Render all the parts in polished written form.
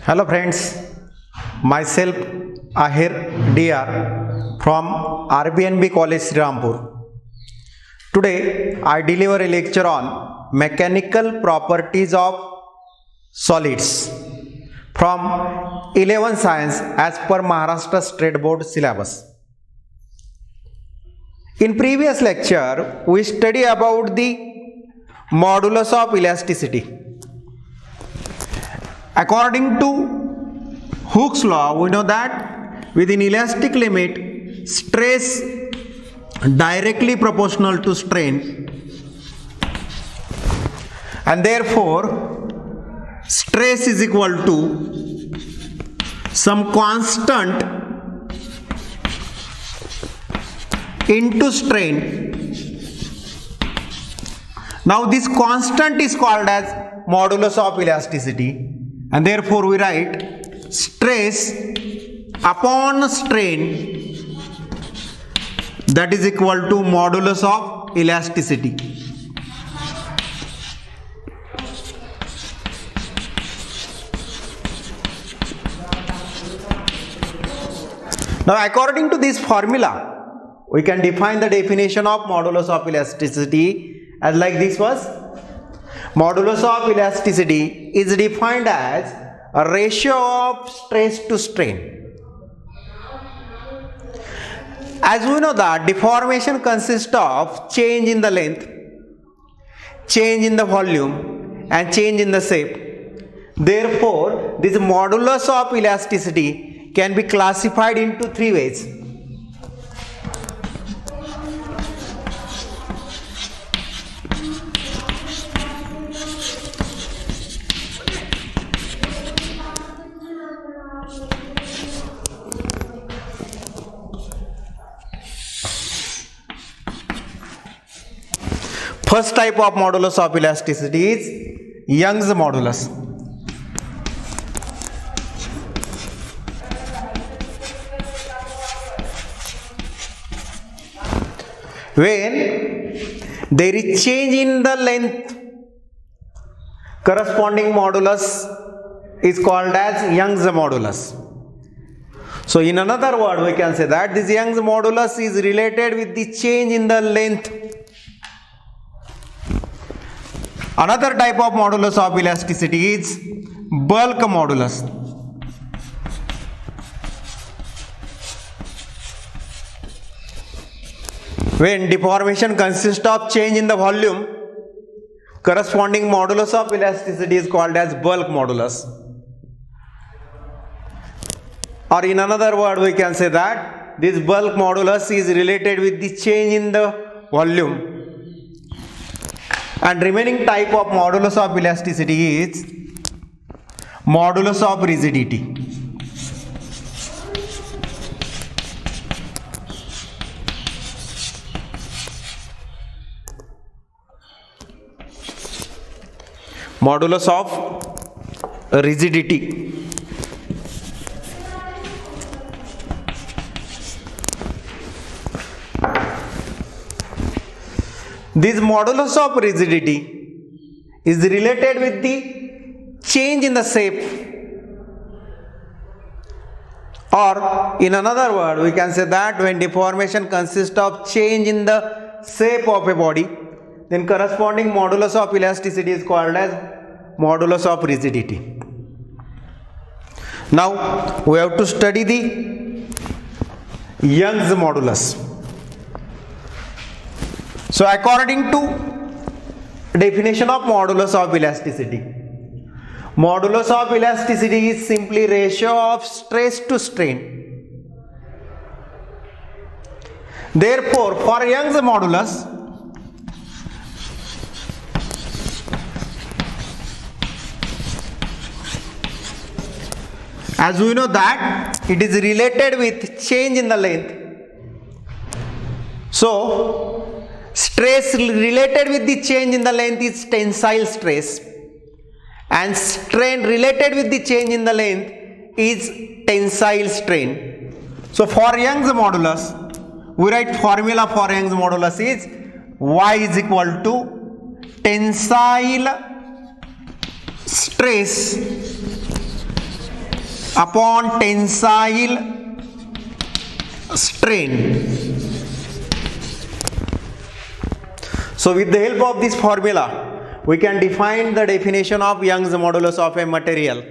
Hello friends, myself Ahir DR from RBNB College Srirampur. Today I deliver a lecture on mechanical properties of solids from 11 Science as per Maharashtra State Board syllabus. In previous lecture we study about the modulus of elasticity. According to Hooke's law, we know that within elastic limit, stress directly proportional to strain, and therefore stress is equal to some constant into strain. Now this constant is called as modulus of elasticity. And therefore we write stress upon strain, that is equal to modulus of elasticity. Now according to this formula, we can define the definition of modulus of elasticity as like this was. Modulus of elasticity is defined as a ratio of stress to strain. As we know that deformation consists of change in the length, change in the volume and change in the shape. Therefore, this modulus of elasticity can be classified into three ways. First type of modulus of elasticity is Young's modulus. When there is change in the length, corresponding modulus is called as Young's modulus. So in another word we can say that this Young's modulus is related with the change in the length. Another type of modulus of elasticity is bulk modulus. When deformation consists of change in the volume, corresponding modulus of elasticity is called as bulk modulus. Or in another word we can say that this bulk modulus is related with the change in the volume. And remaining type of modulus of elasticity is modulus of rigidity. Modulus of rigidity. This modulus of rigidity is related with the change in the shape, or in another word we can say that when deformation consists of change in the shape of a body, then corresponding modulus of elasticity is called as modulus of rigidity. Now we have to study the Young's modulus. So according to definition of modulus of elasticity, modulus of elasticity is simply ratio of stress to strain. Therefore, for Young's modulus, as we know that it is related with change in the length. So stress related with the change in the length is tensile stress, and strain related with the change in the length is tensile strain. So for Young's modulus, we write formula for Young's modulus is Y is equal to tensile stress upon tensile strain. So with the help of this formula, we can define the definition of Young's modulus of a material.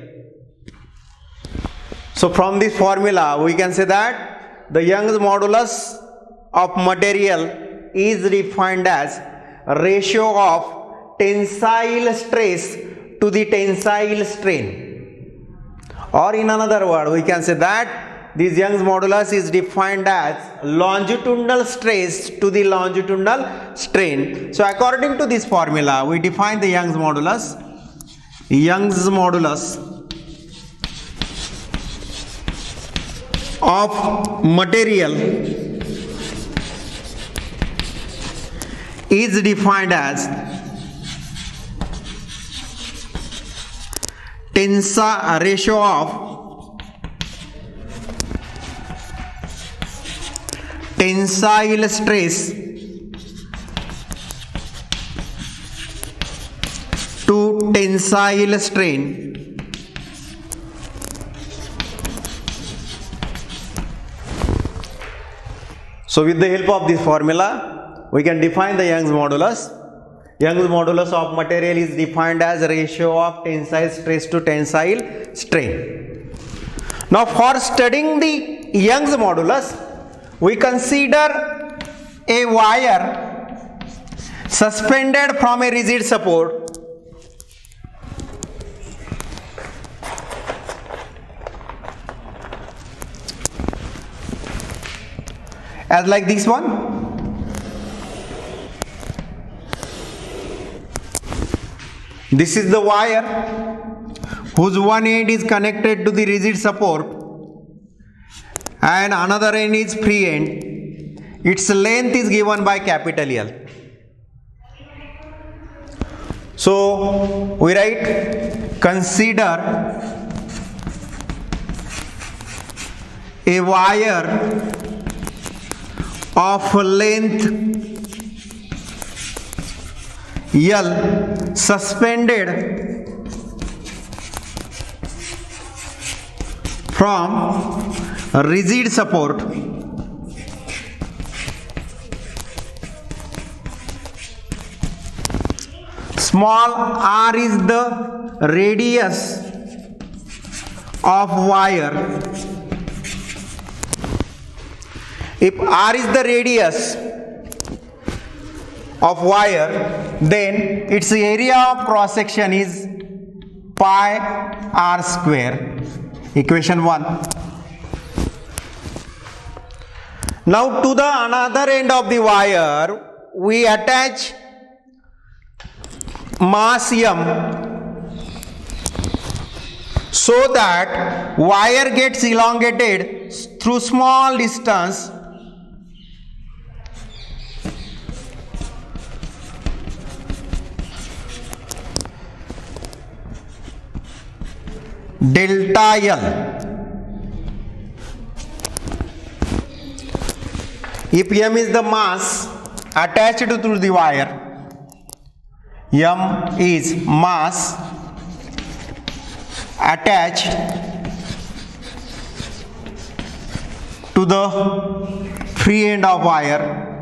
So from this formula, we can say that the Young's modulus of material is defined as ratio of tensile stress to the tensile strain. Or in another word, we can say that this Young's modulus is defined as longitudinal stress to the longitudinal strain. So according to this formula, we define the Young's modulus. Young's modulus of material is defined as ratio of tensile stress to tensile strain. So with the help of this formula, we can define the Young's modulus. Young's modulus of material is defined as ratio of tensile stress to tensile strain. Now for studying the Young's modulus, we consider a wire suspended from a rigid support as like this one. This is the wire whose one end is connected to the rigid support and another end is free end. Its length is given by capital L. So we write, consider a wire of length L suspended from rigid support small r is the radius of wire. If r is the radius of wire, then its area of cross section is pi r square. Equation 1. Now to the another end of the wire, we attach mass m so that wire gets elongated through small distance delta L. If m is the mass attached to the wire, m is mass attached to the free end of wire,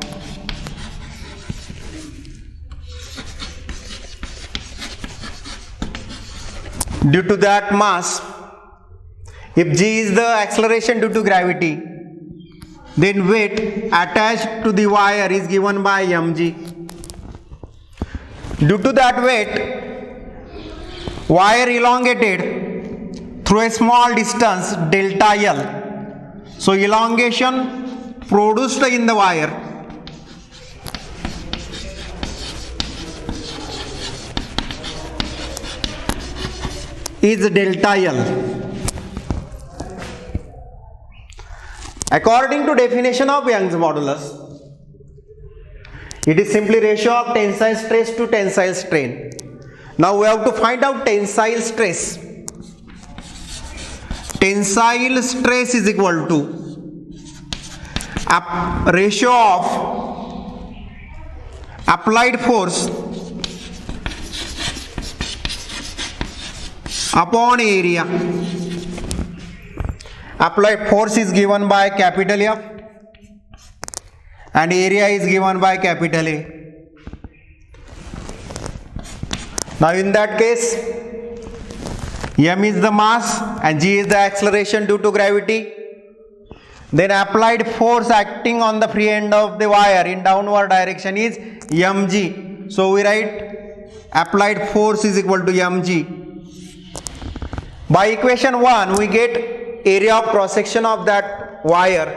due to that mass, if g is the acceleration due to gravity, then weight attached to the wire is given by mg. Due to that weight, wire elongated through a small distance delta L. So elongation produced in the wire is delta L. According to definition of Young's modulus, it is simply ratio of tensile stress to tensile strain. Now we have to find out tensile stress. Tensile stress is equal to ratio of applied force upon area applied force is given by capital F and area is given by capital A. Now in that case, m is the mass and g is the acceleration due to gravity. Then applied force acting on the free end of the wire in downward direction is mg. So we write applied force is equal to mg. By equation 1 we get area of cross section of that wire.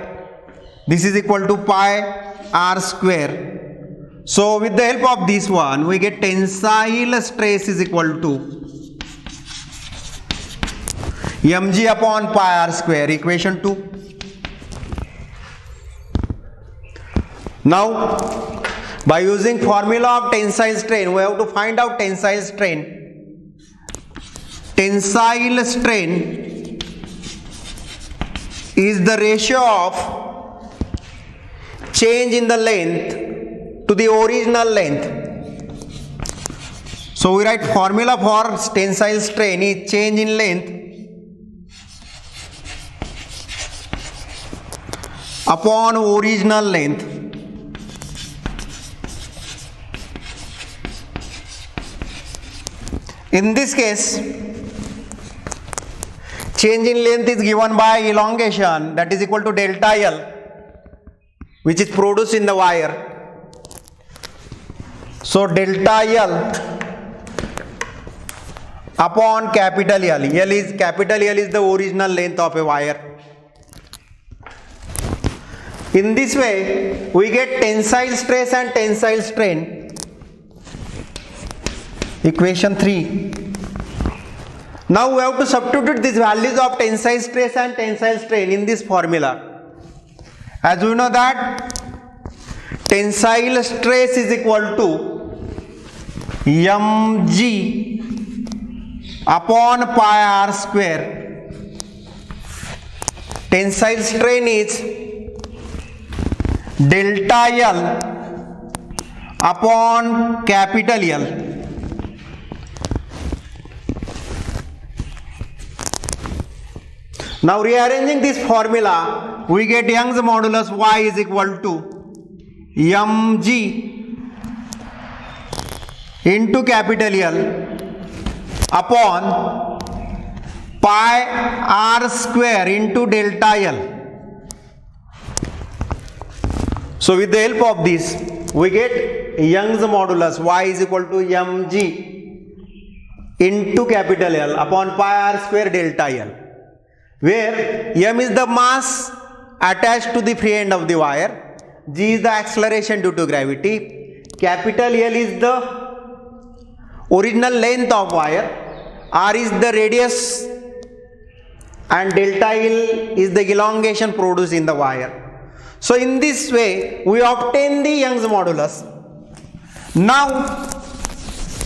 This is equal to pi r square. So with the help of this one we get tensile stress is equal to mg upon pi r square, equation 2. Now by using formula of tensile strain we have to find out tensile strain. Tensile strain is the ratio of change in the length to the original length. So we write formula for tensile strain is change in length upon original length. In this case, change in length is given by elongation, that is equal to delta L, which is produced in the wire. So delta L upon capital L. Capital L is the original length of a wire. In this way, we get tensile stress and tensile strain. Equation 3. Now we have to substitute these values of tensile stress and tensile strain in this formula. As we know that tensile stress is equal to mg upon pi r square. Tensile strain is delta L upon capital L. Now rearranging this formula, we get Young's modulus Y is equal to mg into capital L upon pi r square into delta L. So with the help of this, we get Young's modulus Y is equal to mg into capital L upon pi r square delta L, where m is the mass attached to the free end of the wire, g is the acceleration due to gravity, capital L is the original length of wire, r is the radius and delta L is the elongation produced in the wire. So in this way we obtain the Young's modulus. Now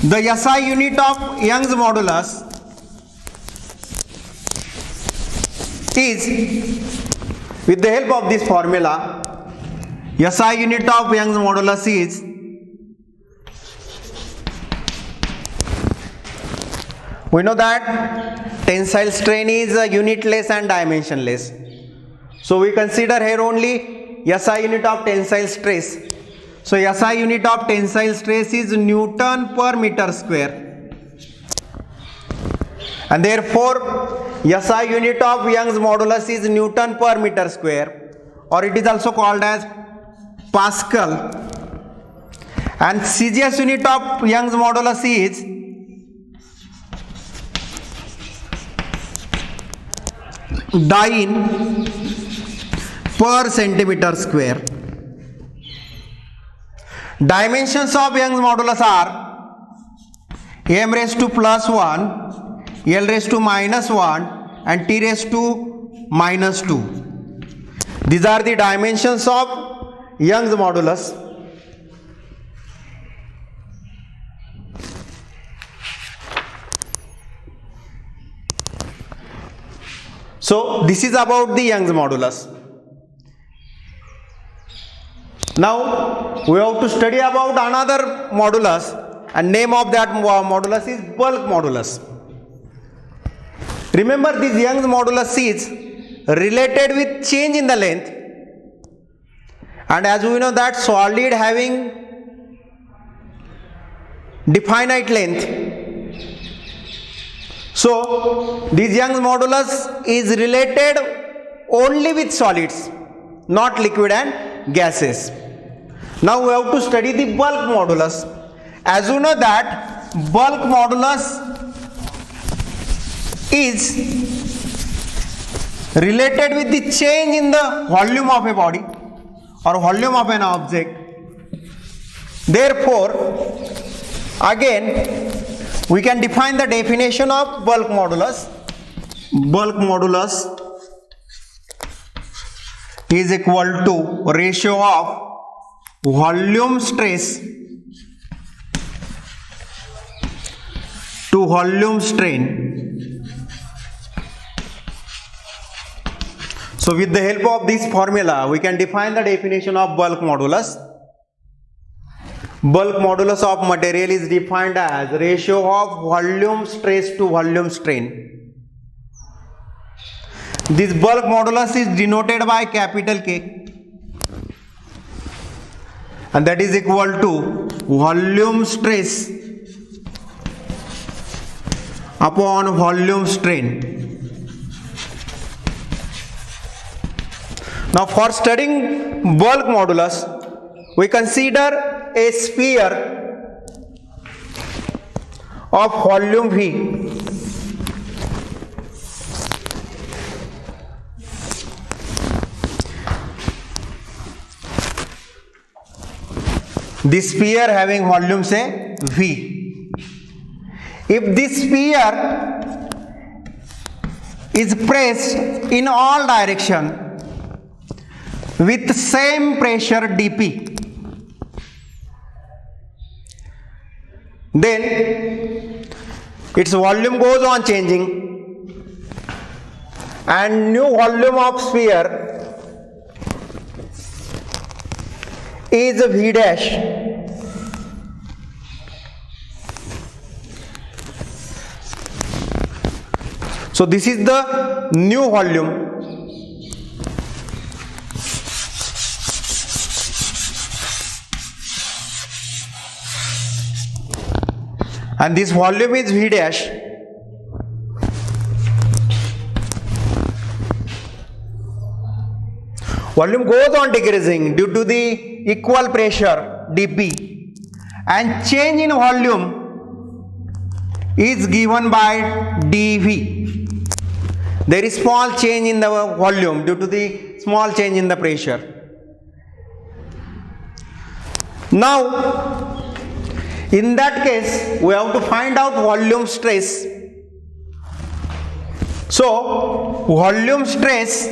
the SI unit of Young's modulus is, with the help of this formula, SI unit of Young's modulus is we know that tensile strain is unitless and dimensionless. So we consider here only SI unit of tensile stress. So SI unit of tensile stress is Newton per meter square. And therefore SI unit of Young's modulus is Newton per meter square, or it is also called as Pascal. And CGS unit of Young's modulus is Dyne per centimeter square. Dimensions of Young's modulus are m raised to plus 1, L raised to minus 1 and T raised to minus 2. These are the dimensions of Young's modulus. So this is about the Young's modulus. Now we have to study about another modulus, and name of that modulus is bulk modulus. Remember, this Young's modulus is related with change in the length, and as we know that solid having definite length, so this Young's modulus is related only with solids, not liquid and gases. Now we have to study the bulk modulus. As you know that bulk modulus is related with the change in the volume of a body or volume of an object. Therefore, again we can define the definition of bulk modulus. Bulk modulus is equal to ratio of volume stress to volume strain. So with the help of this formula, we can define the definition of bulk modulus. Bulk modulus of material is defined as ratio of volume stress to volume strain. This bulk modulus is denoted by capital K, and that is equal to volume stress upon volume strain. Now for studying bulk modulus, we consider a sphere of volume V. This sphere having volume say V. If this sphere is pressed in all direction with same pressure dP, then its volume goes on changing and new volume of sphere is V dash. So this is the new volume. And this volume is V dash. Volume goes on decreasing due to the equal pressure dP, and change in volume is given by dV. There is small change in the volume due to the small change in the pressure. Now in that case, we have to find out volume stress. So volume stress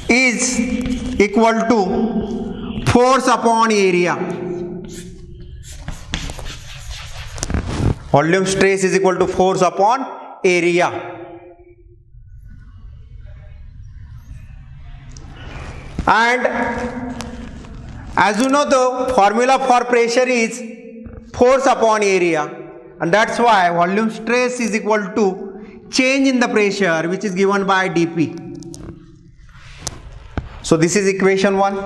is equal to force upon area. Volume stress is equal to force upon area. And as you know, the formula for pressure is force upon area, and that's why volume stress is equal to change in the pressure, which is given by dP. So this is equation 1.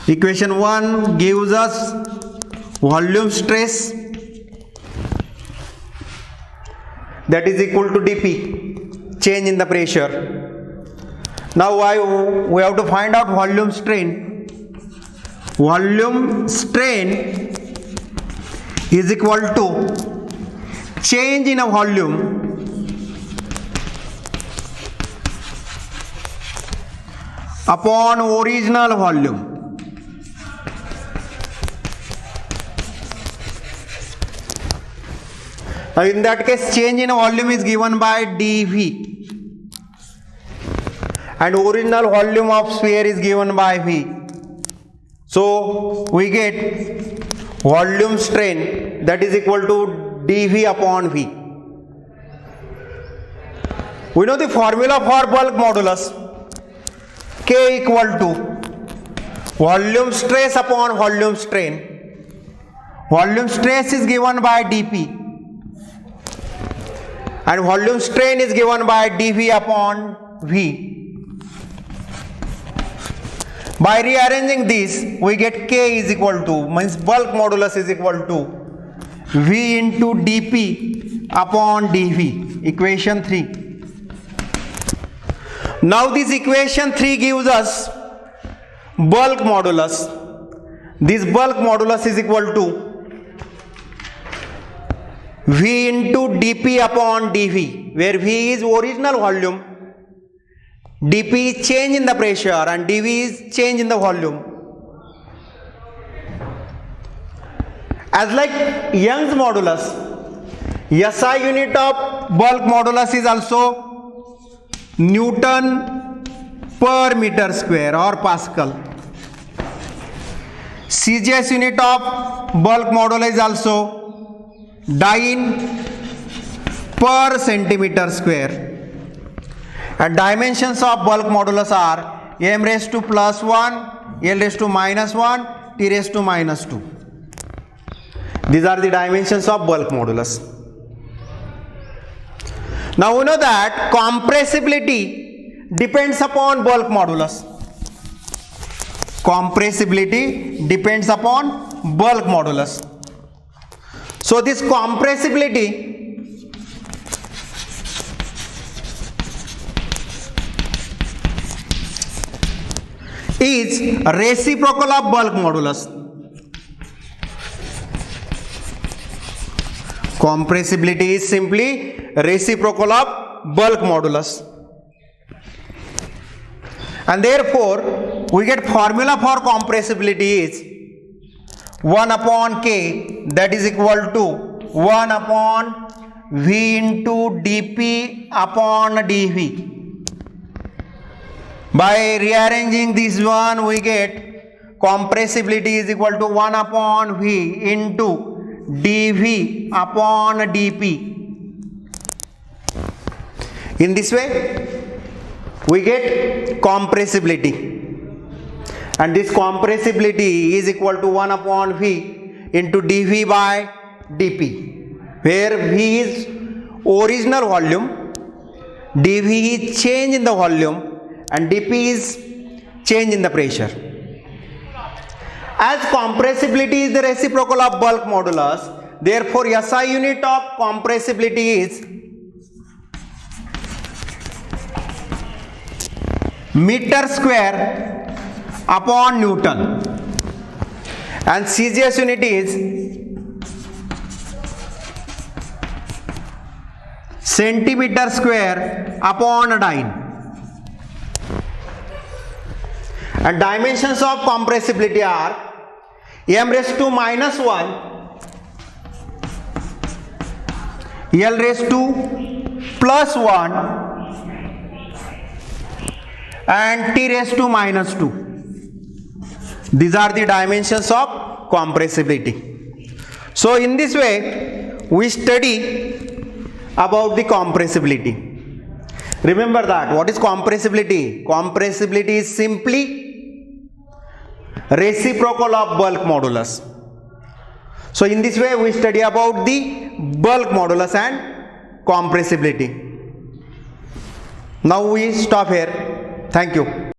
Equation 1 gives us volume stress, that is equal to dP, change in the pressure. Now we have to find out volume strain. Volume strain is equal to change in a volume upon original volume. Now in that case, change in a volume is given by dV, and original volume of sphere is given by V. So we get volume strain, that is equal to dV upon V. We know the formula for bulk modulus. K equal to volume stress upon volume strain. Volume stress is given by dP, and volume strain is given by dV upon V. By rearranging this, we get K is equal to, means bulk modulus is equal to V into dP upon dV, equation 3. Now this equation 3 gives us bulk modulus. This bulk modulus is equal to V into dP upon dV, where V is original volume, dP is change in the pressure, and dV is change in the volume. As like Young's modulus, SI unit of bulk modulus is also Newton per meter square or Pascal. CGS unit of bulk modulus is also Dyne per centimeter square. And dimensions of bulk modulus are m raised to plus 1, l raised to minus 1, t raised to minus 2. These are the dimensions of bulk modulus. Now we know that compressibility depends upon bulk modulus. Compressibility depends upon bulk modulus. So this compressibility is reciprocal of bulk modulus. Compressibility is simply reciprocal of bulk modulus. And therefore, we get formula for compressibility is 1 upon K, that is equal to 1 upon V into dP upon dV. By rearranging this one, we get compressibility is equal to 1 upon V into dV upon dP. In this way, we get compressibility, and this compressibility is equal to 1 upon V into dV by dP, where V is original volume, dV is change in the volume, and dP is change in the pressure. As compressibility is the reciprocal of bulk modulus, therefore SI unit of compressibility is meter square upon Newton, and CGS unit is centimeter square upon dyne. And dimensions of compressibility are m raised to minus 1, l raised to plus 1, and t raised to minus 2. These are the dimensions of compressibility. So in this way, we study about the compressibility. Remember that what is compressibility? Compressibility is simply reciprocal of bulk modulus. So in this way, we study about the bulk modulus and compressibility. Now we stop here. Thank you.